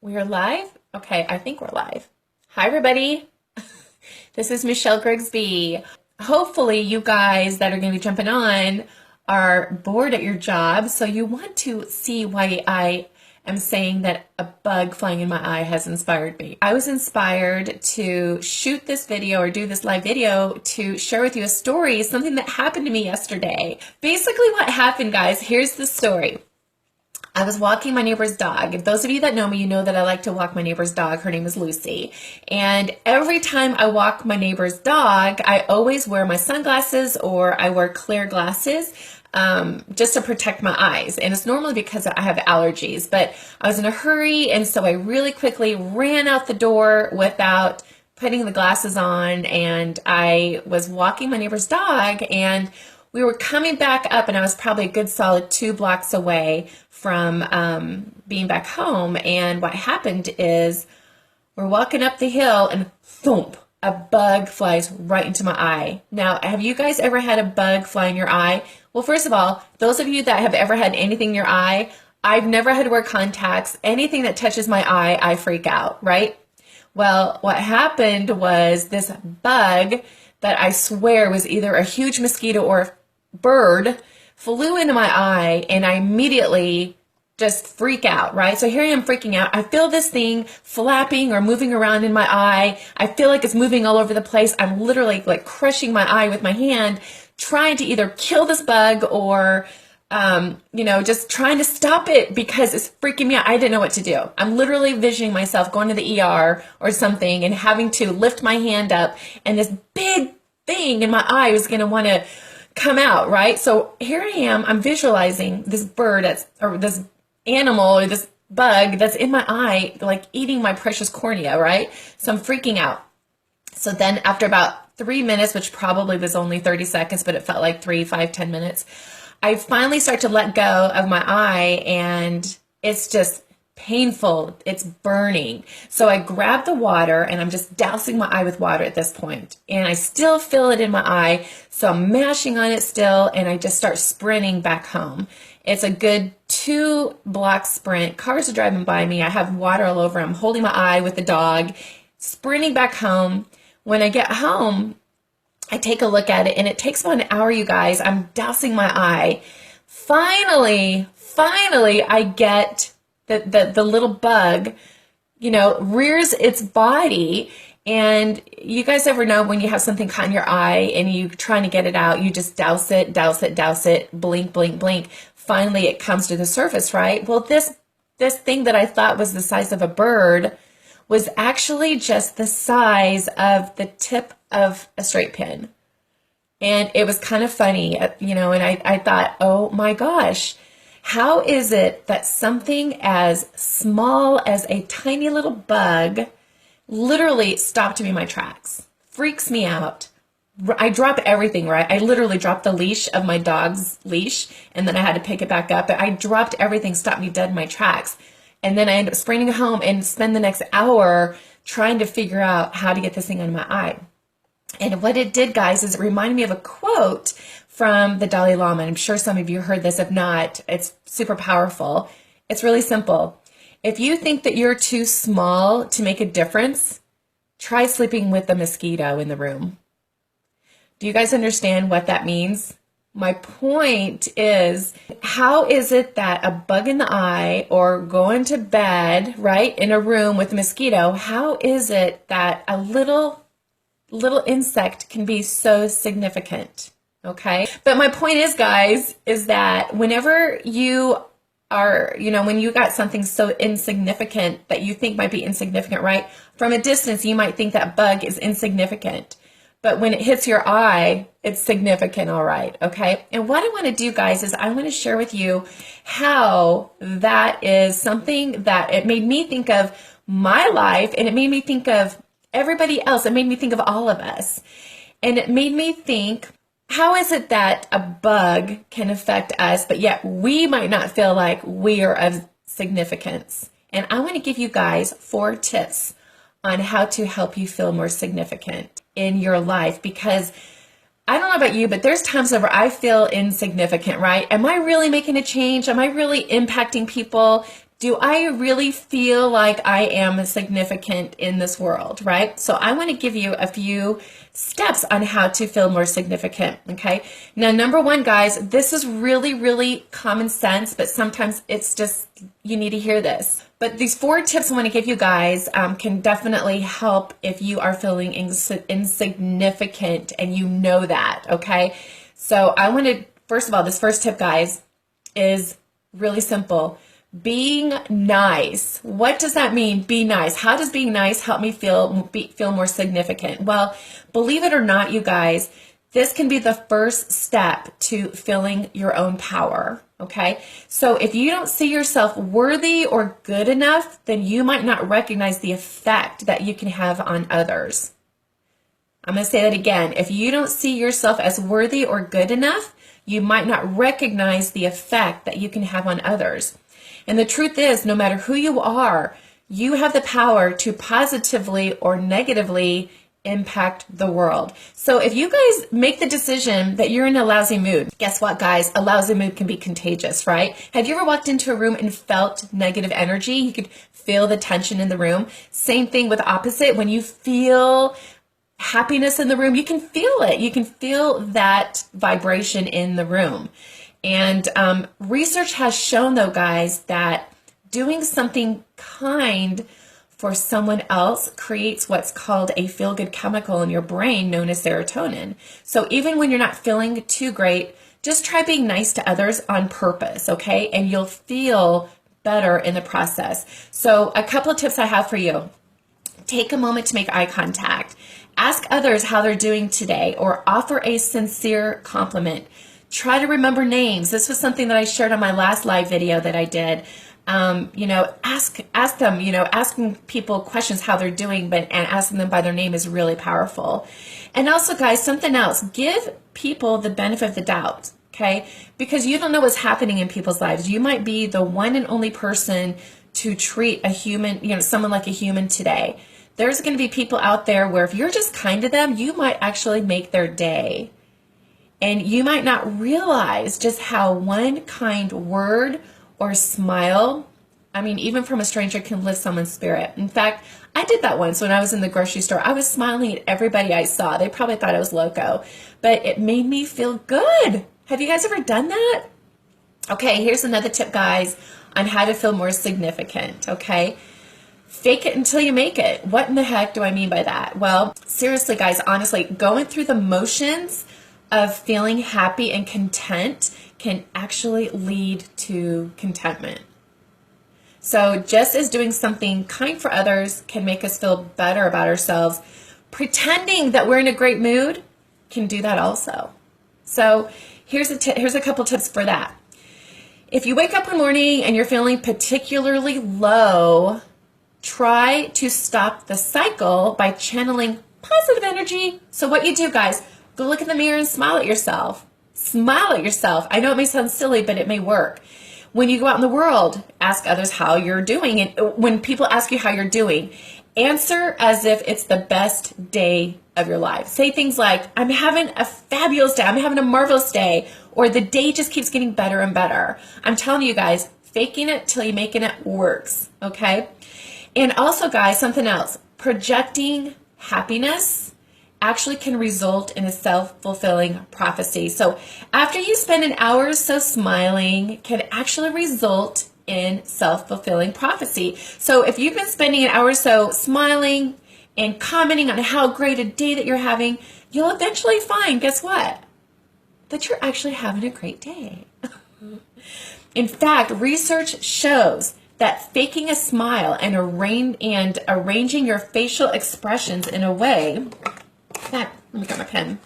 We are live? Okay, I think we're live. Hi, everybody. This is Michelle Grigsby. Hopefully, you guys that are going to be jumping on are bored at your job, so you want to see why I am saying that a bug flying in my eye has inspired me. I was inspired to shoot this video or do this live video to share with you a story, something that happened to me yesterday. Basically, what happened, guys, here's the story. I was walking my neighbor's dog. If those of you that know me, you know that I like to walk my neighbor's dog. Her name is Lucy. And every time I walk my neighbor's dog, I always wear my sunglasses or I wear clear glasses just to protect my eyes. And it's normally because I have allergies. But I was in a hurry, and so I really quickly ran out the door without putting the glasses on. And I was walking my neighbor's dog, and we were coming back up, and I was probably a good solid 2 blocks away from being back home. And what happened is we're walking up the hill and thump, a bug flies right into my eye. Now, have you guys ever had a bug fly in your eye? Well, first of all, those of you that have ever had anything in your eye, I've never had to wear contacts. Anything that touches my eye, I freak out, right? Well, what happened was this bug that I swear was either a huge mosquito or a bird flew into my eye, and I immediately just freak out, right? So here I am freaking out. I feel this thing flapping or moving around in my eye. I feel like it's moving all over the place. I'm literally like crushing my eye with my hand, trying to either kill this bug or, just trying to stop it because it's freaking me out. I didn't know what to do. I'm literally visioning myself going to the ER or something and having to lift my hand up, and this big thing in my eye was going to want to come out, right? So here I am, I'm visualizing this bird or this animal or this bug that's in my eye, like eating my precious cornea, right? So I'm freaking out. So then after about 3 minutes, which probably was only 30 seconds, but it felt like 3, 5, 10 minutes, I finally start to let go of my eye, and it's just painful. It's burning. So I grab the water, and I'm just dousing my eye with water at this point. And I still feel it in my eye. So I'm mashing on it still, and I just start sprinting back home. It's a good 2 block sprint. Cars are driving by me. I have water all over. I'm holding my eye with the dog, sprinting back home. When I get home, I take a look at it, and it takes about an hour, you guys. I'm dousing my eye. Finally, I get the little bug, rears its body. And you guys ever know when you have something caught in your eye and you're trying to get it out, you just douse it, blink, blink, blink. Finally, it comes to the surface, right? Well, this thing that I thought was the size of a bird was actually just the size of the tip of a straight pin. And it was kind of funny, and I thought, oh my gosh, how is it that something as small as a tiny little bug literally stopped me in my tracks? Freaks me out. I drop everything, right? I literally dropped the leash of my dog's leash, and then I had to pick it back up. But I dropped everything, stopped me dead in my tracks. And then I ended up sprinting home and spend the next hour trying to figure out how to get this thing out of my eye. And what it did, guys, is it reminded me of a quote from the Dalai Lama. And I'm sure some of you heard this. If not, it's super powerful. It's really simple. If you think that you're too small to make a difference, try sleeping with a mosquito in the room. Do you guys understand what that means? My point is, how is it that a bug in the eye or going to bed, right, in a room with a mosquito, how is it that a little insect can be so significant? Okay. But my point is, guys, is that whenever you are, when you got something so insignificant that you think might be insignificant, right? From a distance, you might think that bug is insignificant. But when it hits your eye, it's significant, all right, okay? And what I want to do, guys, is I want to share with you how that is something that it made me think of my life, and it made me think of everybody else. It made me think of all of us. And it made me think, how is it that a bug can affect us, but yet we might not feel like we are of significance? And I want to give you guys 4 tips on how to help you feel more significant in your life, because I don't know about you, but there's times where I feel insignificant, right? Am I really making a change? Am I really impacting people? do I really feel like I am significant in this world, right? So I want to give you a few steps on how to feel more significant, okay? Now, number one, guys, this is really, really common sense, but sometimes it's just, you need to hear this. But these 4 tips I want to give you guys can definitely help if you are feeling insignificant and you know that, okay? So I want to, first of all, this first tip, guys, is really simple. Being nice. What does that mean? Be nice. How does being nice help me feel more significant? Well, believe it or not, you guys, this can be the first step to feeling your own power, okay? So if you don't see yourself worthy or good enough, then you might not recognize the effect that you can have on others. I'm going to say that again. If you don't see yourself as worthy or good enough, you might not recognize the effect that you can have on others. And the truth is, no matter who you are, you have the power to positively or negatively impact the world. So if you guys make the decision that you're in a lousy mood, guess what, guys? A lousy mood can be contagious, right? Have you ever walked into a room and felt negative energy? You could feel the tension in the room. Same thing with opposite. When you feel happiness in the room, you can feel it. You can feel that vibration in the room. And research has shown, though, guys, that doing something kind for someone else creates what's called a feel-good chemical in your brain known as serotonin. So even when you're not feeling too great, just try being nice to others on purpose, okay? And you'll feel better in the process. So a couple of tips I have for you. Take a moment to make eye contact. Ask others how they're doing today, or offer a sincere compliment. Try to remember names. This was something that I shared on my last live video that I did. Ask them, asking people questions how they're doing, and asking them by their name is really powerful. And also, guys, something else, give people the benefit of the doubt, okay? Because you don't know what's happening in people's lives. You might be the one and only person to treat a human, someone like a human today. There's going to be people out there where if you're just kind to them, you might actually make their day. And you might not realize just how one kind word or smile, even from a stranger, can lift someone's spirit. In fact, I did that once when I was in the grocery store. I was smiling at everybody I saw. They probably thought I was loco, but it made me feel good. Have you guys ever done that? Okay, here's another tip, guys, on how to feel more significant, okay? Fake it until you make it. What in the heck do I mean by that? Well, seriously, guys, honestly, going through the motions of feeling happy and content can actually lead to contentment. So just as doing something kind for others can make us feel better about ourselves, pretending that we're in a great mood can do that also. So here's a couple tips for that. If you wake up one morning and you're feeling particularly low, try to stop the cycle by channeling positive energy. So what you do, guys, go look in the mirror and smile at yourself. Smile at yourself. I know it may sound silly, but it may work. When you go out in the world, ask others how you're doing. And when people ask you how you're doing, answer as if it's the best day of your life. Say things like, I'm having a fabulous day. I'm having a marvelous day. Or the day just keeps getting better and better. I'm telling you guys, faking it till you're making it works. Okay? And also, guys, something else. Projecting happiness actually can result in a self-fulfilling prophecy. So after you spend an hour or so smiling, can actually result in self-fulfilling prophecy. So if you've been spending an hour or so smiling and commenting on how great a day that you're having, you'll eventually find, guess what? That you're actually having a great day. In fact, research shows that faking a smile and arranging your facial expressions in a way, let me get my pen.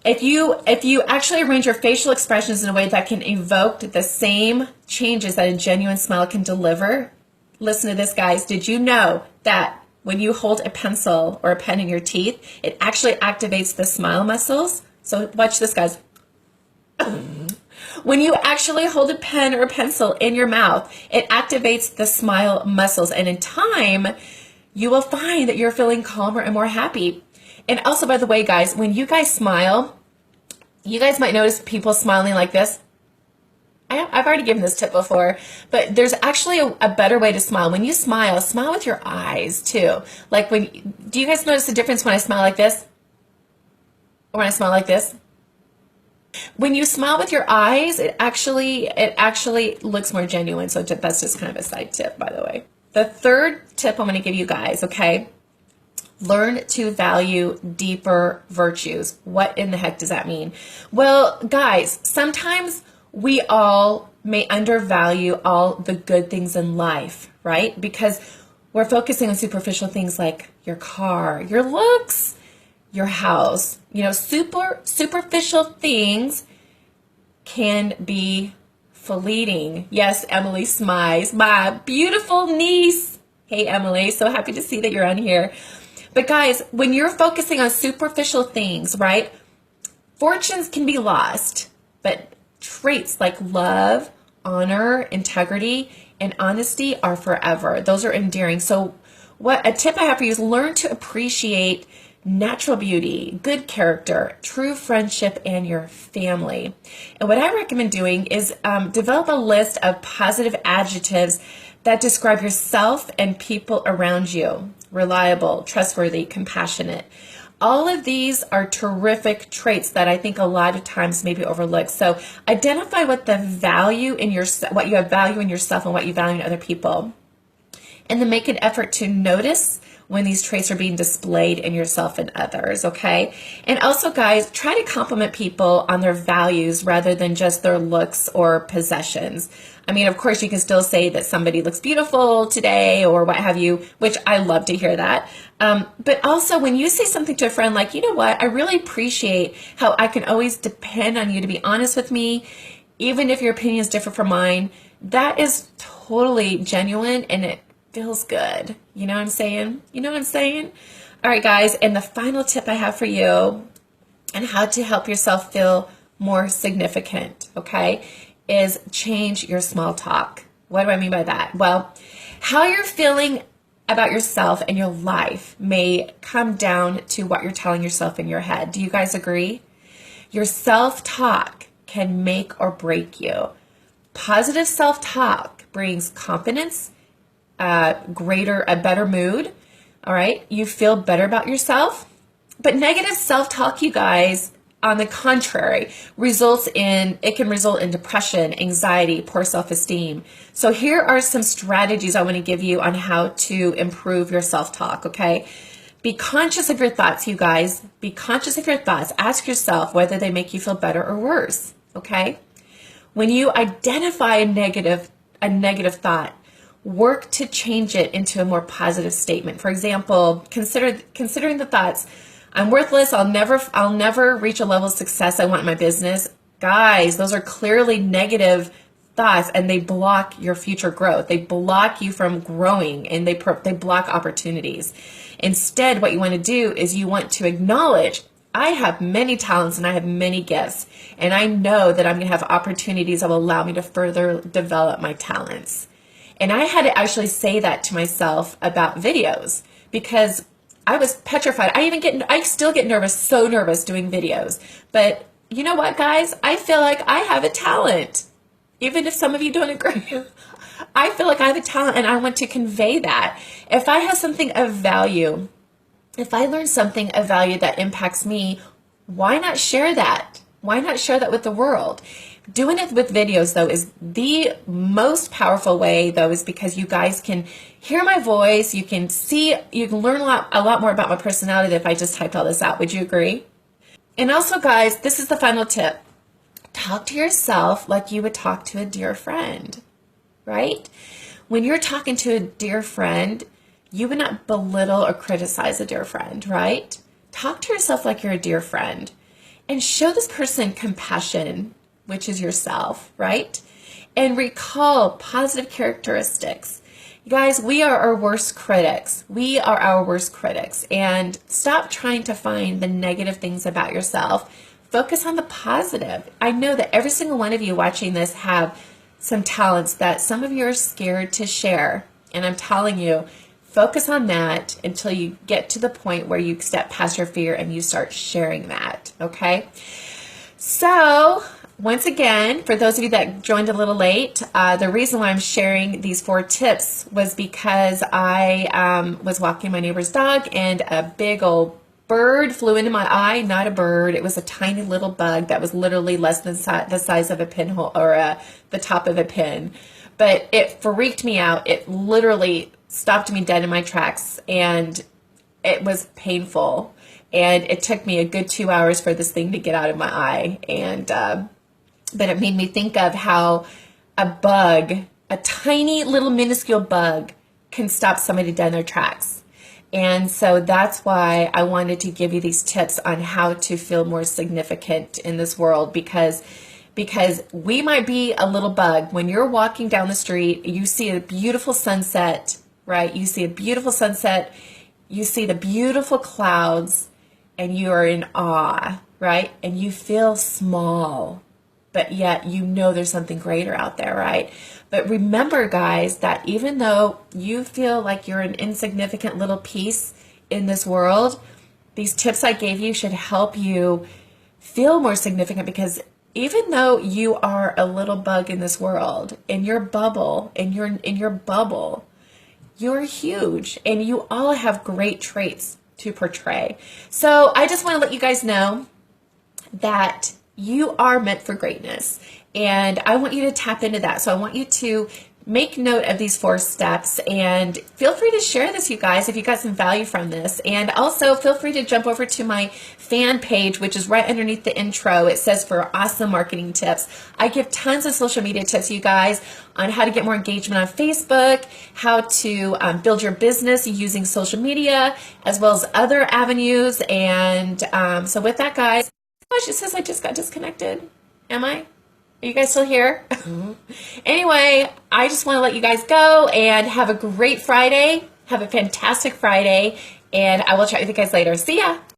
If you actually arrange your facial expressions in a way that can evoke the same changes that a genuine smile can deliver, listen to this, guys. Did you know that when you hold a pencil or a pen in your teeth, it actually activates the smile muscles? So watch this, guys. When you actually hold a pen or a pencil in your mouth, it activates the smile muscles. And in time, you will find that you're feeling calmer and more happy. And also, by the way, guys, when you guys smile, you guys might notice people smiling like this. I've already given this tip before, but there's actually a better way to smile. When you smile, smile with your eyes too. Like do you guys notice the difference when I smile like this or when I smile like this? When you smile with your eyes, it actually looks more genuine. So that's just kind of a side tip, by the way. The third tip I'm going to give you guys, okay? Learn to value deeper virtues. What in the heck does that mean? Well, guys, sometimes we all may undervalue all the good things in life, right? Because we're focusing on superficial things like your car, your looks, your house. You know, superficial things can be fleeting. Yes, Emily Smize, my beautiful niece. Hey, Emily, so happy to see that you're on here. But guys, when you're focusing on superficial things, right, fortunes can be lost, but traits like love, honor, integrity, and honesty are forever. Those are endearing. So what a tip I have for you is learn to appreciate natural beauty, good character, true friendship, and your family. And what I recommend doing is develop a list of positive adjectives that describe yourself and people around you. Reliable, trustworthy, compassionate. All of these are terrific traits that I think a lot of times may be overlooked. So identify what you have value in yourself and what you value in other people. And then make an effort to notice when these traits are being displayed in yourself and others, okay? And also, guys, try to compliment people on their values rather than just their looks or possessions. I mean, of course, you can still say that somebody looks beautiful today or what have you, which I love to hear that. But also, when you say something to a friend like, you know what, I really appreciate how I can always depend on you to be honest with me, even if your opinion is different from mine, that is totally genuine and it feels good. You know what I'm saying? You know what I'm saying? All right, guys. And the final tip I have for you and how to help yourself feel more significant, okay, is change your small talk. What do I mean by that? Well, how you're feeling about yourself and your life may come down to what you're telling yourself in your head. Do you guys agree? Your self-talk can make or break you. Positive self-talk brings confidence, a better mood, all right? You feel better about yourself. But negative self-talk, you guys, on the contrary, it can result in depression, anxiety, poor self-esteem. So here are some strategies I want to give you on how to improve your self-talk, okay? Be conscious of your thoughts, you guys. Be conscious of your thoughts. Ask yourself whether they make you feel better or worse, okay? When you identify a negative thought, work to change it into a more positive statement. For example, considering the thoughts, I'm worthless, I'll never reach a level of success I want in my business. Guys, those are clearly negative thoughts and they block your future growth. They block you from growing and they block opportunities. Instead, what you want to do is you want to acknowledge, I have many talents and I have many gifts, and I know that I'm going to have opportunities that will allow me to further develop my talents. And I had to actually say that to myself about videos because I was petrified. I still get nervous, so nervous doing videos. But you know what, guys? I feel like I have a talent. Even if some of you don't agree, I feel like I have a talent and I want to convey that. If I have something of value, if I learn something of value that impacts me, why not share that? Why not share that with the world? Doing it with videos, though, is the most powerful way, though, is because you guys can hear my voice. You can learn a lot more about my personality than if I just typed all this out. Would you agree? And also, guys, this is the final tip. Talk to yourself like you would talk to a dear friend, right? When you're talking to a dear friend, you would not belittle or criticize a dear friend, right? Talk to yourself like you're a dear friend and show this person compassion, which is yourself, right? And recall positive characteristics. You guys, we are our worst critics. We are our worst critics. And stop trying to find the negative things about yourself. Focus on the positive. I know that every single one of you watching this have some talents that some of you are scared to share. And I'm telling you, focus on that until you get to the point where you step past your fear and you start sharing that, okay? So once again, for those of you that joined a little late, the reason why I'm sharing these 4 tips was because I was walking my neighbor's dog and a big old bird flew into my eye. Not a bird. It was a tiny little bug that was literally less than the size of a pinhole or the top of a pin. But it freaked me out. It literally stopped me dead in my tracks, and it was painful. And it took me a good 2 hours for this thing to get out of my eye. And but it made me think of how a bug, a tiny little minuscule bug, can stop somebody dead in their tracks. And so that's why I wanted to give you these tips on how to feel more significant in this world, because we might be a little bug. When you're walking down the street, you see a beautiful sunset, right? You see a beautiful sunset, you see the beautiful clouds, and you are in awe, right? And you feel small, but yet you know there's something greater out there, right? But remember, guys, that even though you feel like you're an insignificant little piece in this world, these tips I gave you should help you feel more significant, because even though you are a little bug in this world, in your bubble, in your bubble, you're huge, and you all have great traits to portray. So I just want to let you guys know that you are meant for greatness, and I want you to tap into that. So I want you to make note of these 4 steps, and feel free to share this, you guys, if you got some value from this. And also feel free to jump over to my fan page, which is right underneath the intro. It says for awesome marketing tips. I give tons of social media tips, you guys, on how to get more engagement on Facebook, how to build your business using social media, as well as other avenues. And so with that, guys, gosh, it says I just got disconnected. Am I? Are you guys still here? Anyway, I just want to let you guys go and have a great Friday. Have a fantastic Friday, and I will chat with you guys later. See ya.